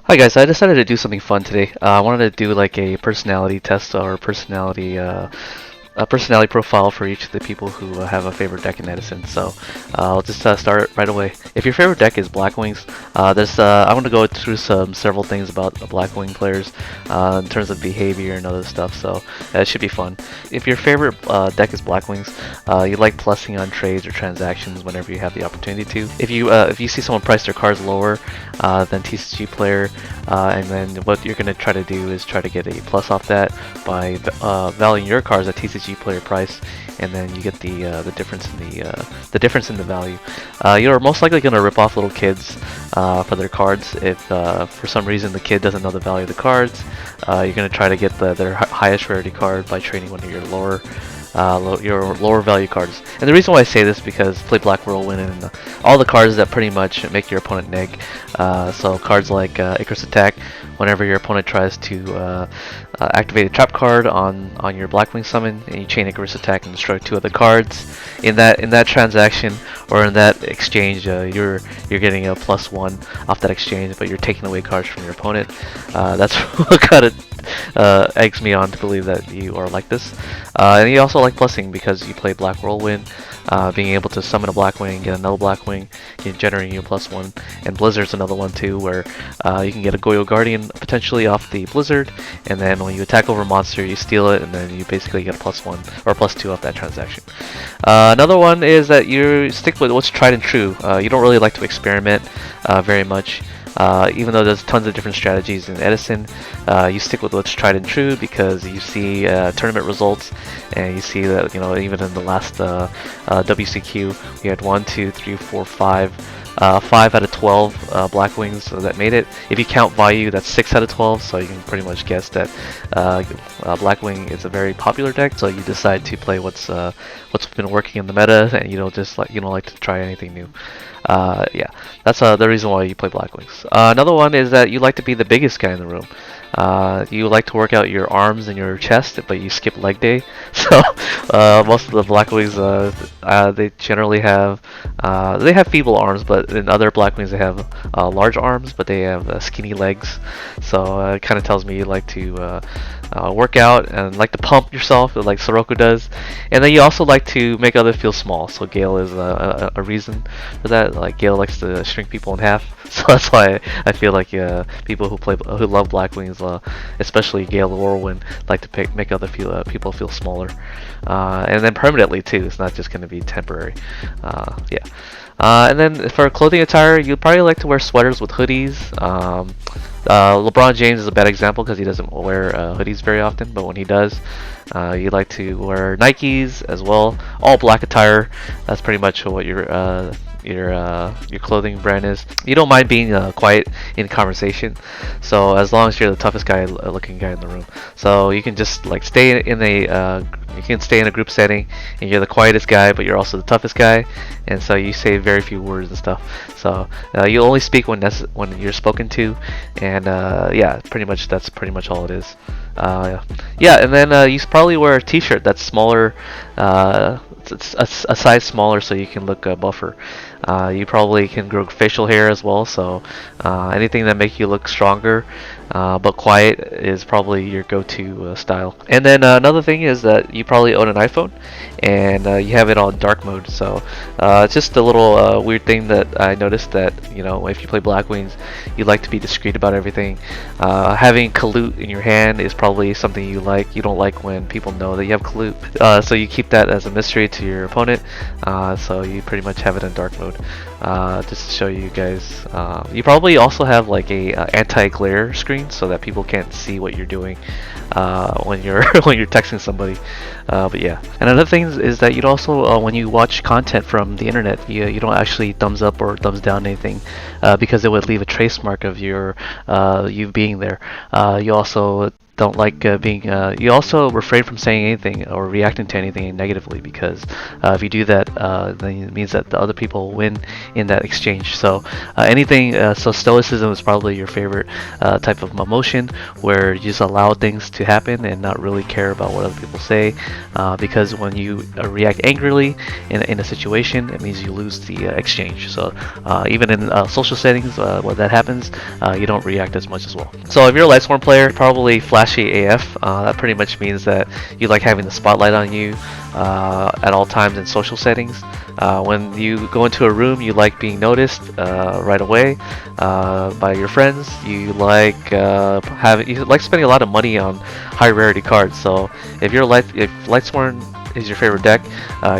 Hi guys, I decided to do something fun today. I wanted to do like a personality test or a personality profile for each of the people who have a favorite deck in Edison. So I'll just start right away. If your favorite deck is Blackwings, I want to go through several things about the Blackwing players in terms of behavior and other stuff. So it should be fun. If your favorite deck is Blackwings, you like plussing on trades or transactions whenever you have the opportunity to. If you see someone price their cards lower than TCG player, and then what you're going to try to do is try to get a plus off that by valuing your cards at TCG player price, and then you get the difference in the difference in the value. You're most likely going to rip off little kids for their cards. If for some reason the kid doesn't know the value of the cards, you're going to try to get their highest rarity card by trading one of your your lower value cards. And the reason why I say this is because play Black Whirlwind and all the cards that pretty much make your opponent neg. So cards like Icarus Attack, whenever your opponent tries to activate a trap card on your Blackwing summon, and you chain Icarus Attack and destroy two other cards. In that transaction or in that exchange, you're getting a +1 off that exchange, but you're taking away cards from your opponent. That's what kind of eggs me on to believe that you are like this. And you also like plussing because you play Black Whirlwind, being able to summon a Blackwing, get another Blackwing, generating you a +1. And Blizzard's another one too, where you can get a Goyo Guardian potentially off the Blizzard, and then when you attack over a monster, you steal it, and then you basically get a +1 or a +2 off that transaction. Another one is that you stick with what's tried and true. You don't really like to experiment very much. Even though there's tons of different strategies in Edison, you stick with what's tried and true because you see tournament results, and you see that even in the last WCQ, we had 1, 2, 3, 4, 5. 5 out of 12 Blackwings that made it. If you count value, that's 6 out of 12, so you can pretty much guess that Blackwing is a very popular deck. So you decide to play what's been working in the meta, and you don't like to try anything new. Yeah, that's the reason why you play Blackwings. Another one is that you like to be the biggest guy in the room. You like to work out your arms and your chest, but you skip leg day. So most of the Blackwings, they generally have feeble arms, but in other Blackwings they have large arms, but they have skinny legs. So it kind of tells me you like to work out and like to pump yourself, like Soroku does. And then you also like to make others feel small. So Gale is a reason for that. Like Gale likes to shrink people in half. So that's why I feel like people who love Blackwings, especially Gale the Whirlwind, like to make other people feel smaller, and then permanently too. It's not just going to be temporary. Yeah. And then for clothing attire, you'd probably like to wear sweaters with hoodies. LeBron James is a bad example because he doesn't wear hoodies very often, but when he does, you like to wear Nikes as well. All black attire. That's pretty much what your clothing brand is. You don't mind being quiet in conversation, so as long as you're the toughest looking guy in the room, so you can just like stay in a group setting, and you're the quietest guy, but you're also the toughest guy, and so you say very few words and stuff. So you only speak when you're spoken to, and yeah, that's pretty much all it is. Yeah, and then you probably wear a t-shirt that's smaller, it's a size smaller, so you can look buffer. You probably can grow facial hair as well, so anything that makes you look stronger but quiet is probably your go-to style. And then another thing is that you probably own an iPhone, and you have it on dark mode. So it's just a little weird thing that I noticed, that if you play Blackwings, you like to be discreet about everything. Having Kalut in your hand is probably something you like. You don't like when people know that you have Kalut, so you keep that as a mystery to your opponent. So you pretty much have it in dark mode. Just to show you guys, you probably also have like a anti-glare screen so that people can't see what you're doing when you're when you're texting somebody. But yeah, and another thing is that you'd also when you watch content from the internet, you don't actually thumbs up or thumbs down anything because it would leave a trace mark of you being there. You also don't like being. You also refrain from saying anything or reacting to anything negatively, because if you do that, then it means that the other people win in that exchange. So anything. So stoicism is probably your favorite type of emotion, where you just allow things to happen and not really care about what other people say. Because when you react angrily in a situation, it means you lose the exchange. So even in social settings, when that happens, you don't react as much as well. So if you're a Lightsworn player, probably flashy AF. That pretty much means that you like having the spotlight on you at all times in social settings. When you go into a room, you like being noticed right away by your friends. You like spending a lot of money on high rarity cards. So if Lightsworn is your favorite deck,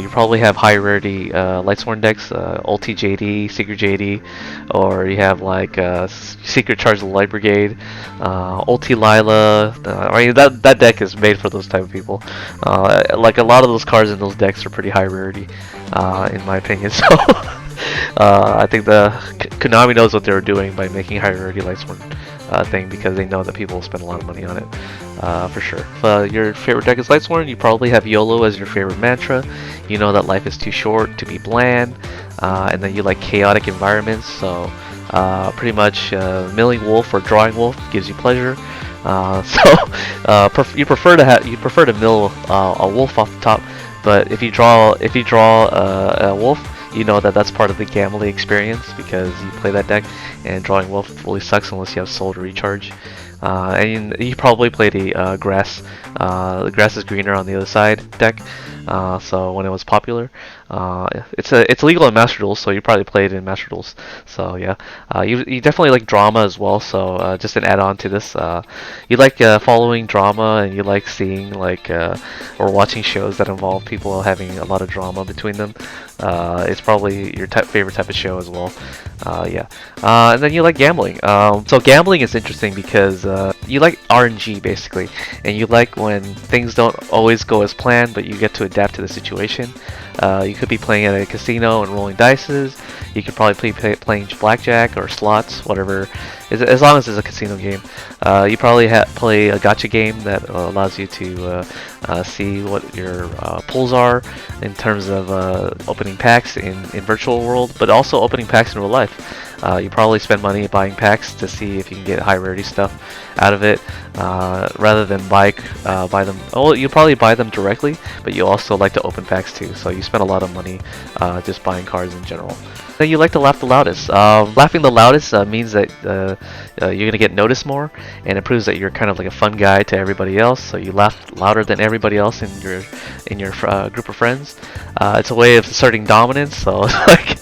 you probably have high rarity Lightsworn decks, Ulti JD, Secret JD, or you have like Secret Charge of the Light Brigade, Ulti Lila. I mean, that deck is made for those type of people. Like a lot of those cards in those decks are pretty high rarity, in my opinion. So I think the Konami knows what they were doing by making high rarity Lightsworn thing, because they know that people will spend a lot of money on it. For sure. If your favorite deck is Lightsworn, you probably have YOLO as your favorite mantra. You know that life is too short to be bland, and then you like chaotic environments. So pretty much milling wolf or drawing wolf gives you pleasure. You prefer to mill a wolf off the top, but if you draw a wolf, you know that that's part of the gambling experience, because you play that deck, and drawing wolf really sucks unless you have soul to recharge. And you probably played a grass. The grass is greener on the other side deck. So when it was popular, it's legal in Master Duels, so you probably played in Master Duels. So yeah, you definitely like drama as well. So just an add-on to this, you like following drama, and you like seeing or watching shows that involve people having a lot of drama between them. It's probably your favorite type of show as well. Yeah, and then you like gambling. So gambling is interesting because you like RNG basically, and you like when things don't always go as planned, but you get to adapt to the situation. You could be playing at a casino and rolling dices. You could probably be playing blackjack or slots, whatever, as long as it's a casino game. You probably play a gacha game that allows you to see what your pulls are in terms of opening packs in virtual world, but also opening packs in real life. You probably spend money buying packs to see if you can get high rarity stuff out of it, rather than buy them. Oh, you probably buy them directly, but you also like to open packs too. So you spend a lot of money just buying cards in general. Then you like to laugh the loudest. Laughing the loudest means that you're gonna get noticed more, and it proves that you're kind of like a fun guy to everybody else. So you laugh louder than everybody else in your group of friends. It's a way of asserting dominance. So like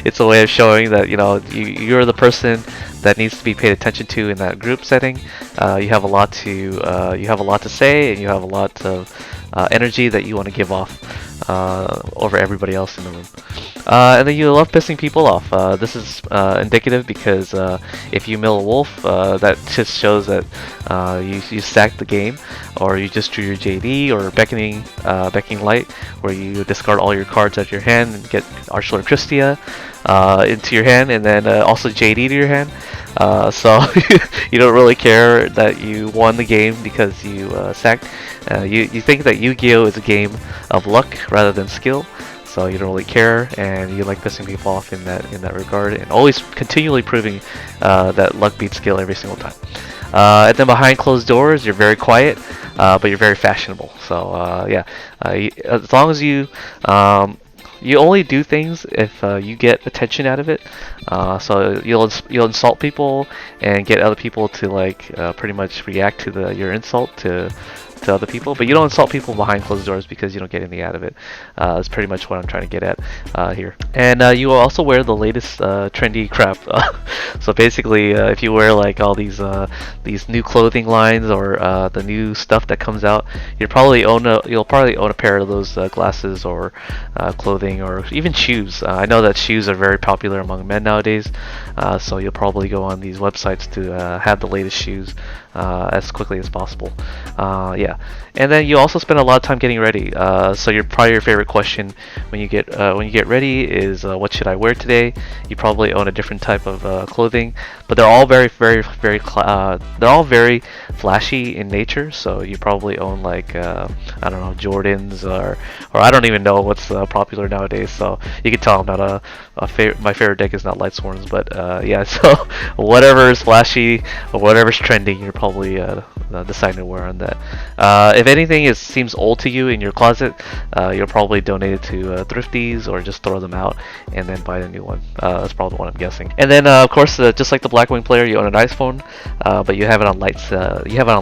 it's a way of showing that you're the person that needs to be paid attention to in that group setting. You have a lot to say, and you have a lot of energy that you want to give off over everybody else in the room. And then you love pissing people off. This is indicative because if you mill a wolf, that just shows that you sacked the game, or you just drew your JD, or beckoning light, where you discard all your cards out of your hand and get Archler Christia into your hand, and then also JD to your hand. So you don't really care that you won the game because you sacked. You think that Yu-Gi-Oh is a game of luck rather than skill, so you don't really care, and you like pissing people off in that regard, and always continually proving that luck beats skill every single time. And then behind closed doors, you're very quiet, but you're very fashionable. So yeah, as long as you only do things if you get attention out of it. So you'll insult people and get other people to pretty much react to your insult to other people, but you don't insult people behind closed doors because you don't get anything out of it. That's pretty much what I'm trying to get at here. And you will also wear the latest trendy crap. So basically, if you wear all these new clothing lines, or the new stuff that comes out, you'll probably own a pair of those glasses or clothing clothing or even shoes. I know that shoes are very popular among men nowadays, so you'll probably go on these websites to have the latest shoes as quickly as possible. Yeah, and then you also spend a lot of time getting ready. So your favorite question when you get ready is what should I wear today? You probably own a different type of clothing, but they're all they're all very flashy in nature. So you probably own like I don't know, Jordans or I don't even know what's popular nowadays. So you can tell I'm not my favorite deck is not Lightsworns, but yeah. So whatever is flashy or whatever's trending, you're probably deciding to wear on that. If anything seems old to you in your closet, you'll probably donate it to thrifties or just throw them out and then buy a new one. That's probably what I'm guessing. And then of course, just like the Blackwing player, you own an iPhone, but you have it on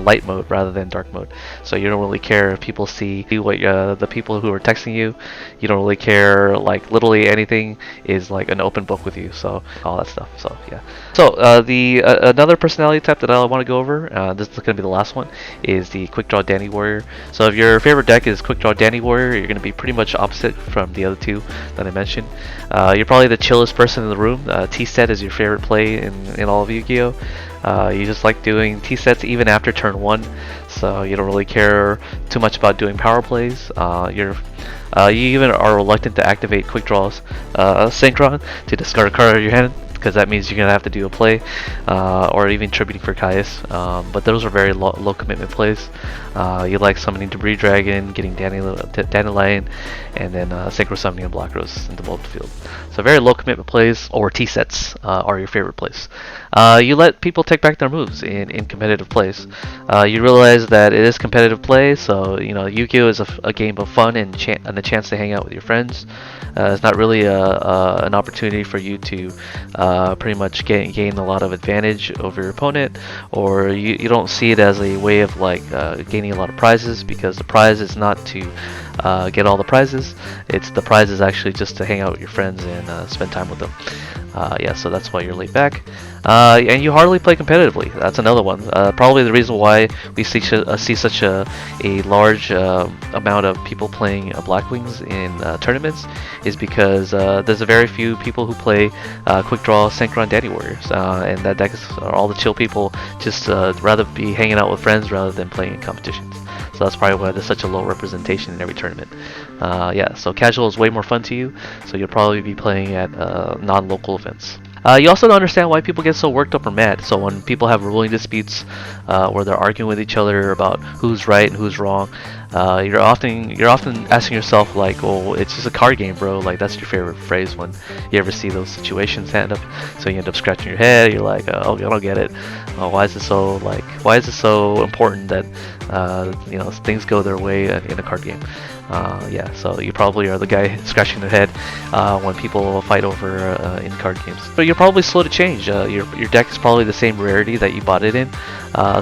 light mode rather than dark mode. So you don't really care if people see what the people who are texting you. You don't really care. Like literally anything is like an open book with you. So all that stuff. So yeah. So the another personality type that I want to go over, this is going to be the last one, is the Quick Draw Danny Warrior. So if your favorite deck is Quick Draw Danny Warrior, you're going to be pretty much opposite from the other two that I mentioned. You're probably the chillest person in the room. T-set is your favorite play in all of Yu-Gi-Oh! You just like doing T-sets even after turn 1, so you don't really care too much about doing power plays. You even are reluctant to activate Quick Draws Synchron to discard a card out of your hand, because that means you're going to have to do a play, or even tributing for Caius. But those are very low commitment plays. You like summoning Debris Dragon, getting Dandelion, and then Synchro Summoning a Black Rose into the field. So very low commitment plays, or T-sets are your favorite plays. You let people take back their moves in competitive plays. You realize that it is competitive play, so you know Yu-Gi-Oh! Is a game of fun and a chance to hang out with your friends. It's not really an opportunity for you to pretty much gain a lot of advantage over your opponent, or you don't see it as a way of like gaining a lot of prizes, because the prize is not to get all the prizes. The prize is actually just to hang out with your friends and spend time with them. Yeah, so that's why you're laid back. And you hardly play competitively. That's another one. Probably the reason why we see such a large amount of people playing Blackwings in tournaments is because there's a very few people who play Quick Draw Synchron Danny Warriors. And that deck is all the chill people just rather be hanging out with friends rather than playing in competitions. So that's probably why there's such a low representation in every tournament. Yeah, so casual is way more fun to you, so you'll probably be playing at non-local events. You also don't understand why people get so worked up or mad. So when people have ruling disputes where they're arguing with each other about who's right and who's wrong, you're often asking yourself like, "Oh, it's just a card game, bro." Like that's your favorite phrase when you ever see those situations end up. So you end up scratching your head. You're like, "Oh, I don't get it. Why is it so important that things go their way in a card game?" Yeah, so you probably are the guy scratching their head when people fight over in card games. But you're probably slow to change. Your deck is probably the same rarity that you bought it in.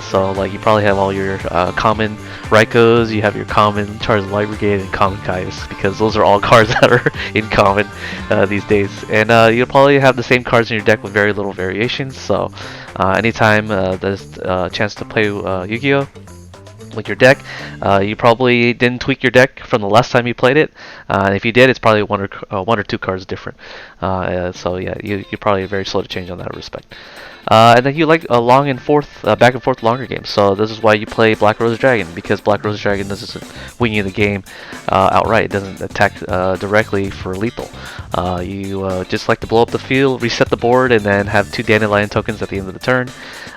So like you probably have all your common Raikos, you have your common Charizard Light Brigade, and common Caius, because those are all cards that are in common these days. And you'll probably have the same cards in your deck with very little variations. So anytime there's a chance to play Yu-Gi-Oh! With your deck, you probably didn't tweak your deck from the last time you played it. If you did, it's probably one or two cards different. So yeah, you're probably very slow to change on that respect. And then you like long and forth, back and forth longer games. So this is why you play Black Rose Dragon, because Black Rose Dragon doesn't win you the game outright. It doesn't attack directly for lethal. You just like to blow up the field, reset the board, and then have 2 Dandelion tokens at the end of the turn.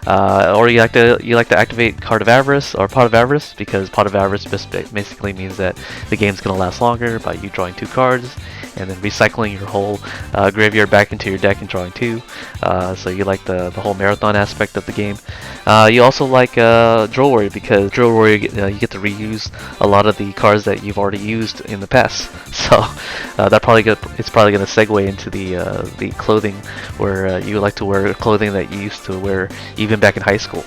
Or you like to activate Card of Avarice or Pot of Avarice, because Pot of Avarice basically means that the game's gonna last longer by you drawing 2 cards and then recycling your whole graveyard back into your deck and drawing 2. So you like the whole marathon aspect of the game. You also like Drill Warrior, because Drill Warrior you get to reuse a lot of the cards that you've already used in the past. So it's probably going to segue into the clothing, where you like to wear clothing that you used to wear even back in high school.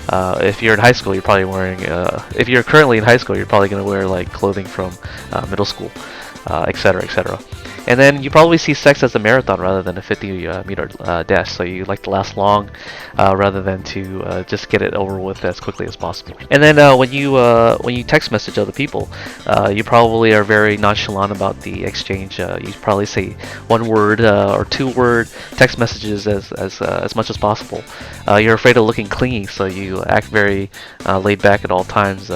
If you're in high school, you're probably wearing. If you're currently in high school, you're probably going to wear like clothing from middle school, etc., etc. And then you probably see sex as a marathon rather than a 50-meter dash. So you like to last long rather than to just get it over with as quickly as possible. And then when you text message other people, you probably are very nonchalant about the exchange. You probably say one word or two word text messages as much as possible. You're afraid of looking clingy, so you act very laid back at all times,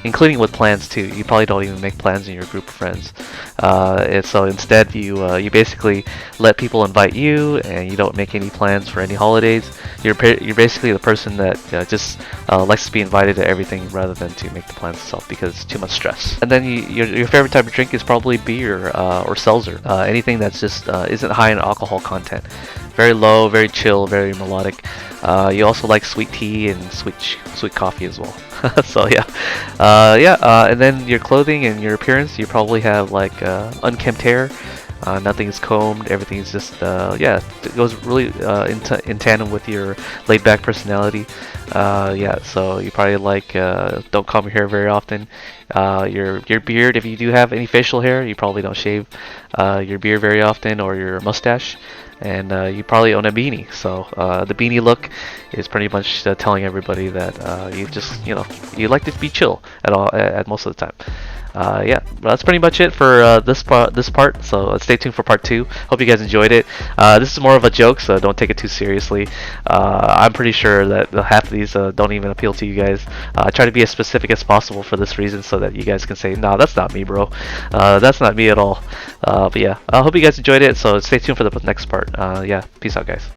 including with plans too. You probably don't even make plans in your group of friends. And so instead, you basically let people invite you, and you don't make any plans for any holidays. You're basically the person that just likes to be invited to everything rather than to make the plans itself because it's too much stress. And then your favorite type of drink is probably beer or seltzer, anything that's just isn't high in alcohol content. Very low, very chill, very melodic. You also like sweet tea and sweet coffee as well. So yeah, and then your clothing and your appearance, you probably have like unkempt hair. Nothing is combed. Everything is just it goes really in tandem with your laid-back personality. So you probably like don't comb your hair very often. Your beard, if you do have any facial hair, you probably don't shave your beard very often or your mustache. And you probably own a beanie, so the beanie look is pretty much telling everybody that you like to be chill at most of the time. That's pretty much it for this part. So stay tuned for part 2. Hope you guys enjoyed it. This is more of a joke, so don't take it too seriously. I'm pretty sure that half of these don't even appeal to you guys. I try to be as specific as possible for this reason, so that you guys can say, "Nah, that's not me, bro. That's not me at all." But yeah, I hope you guys enjoyed it. So stay tuned for the next part. Peace out, guys.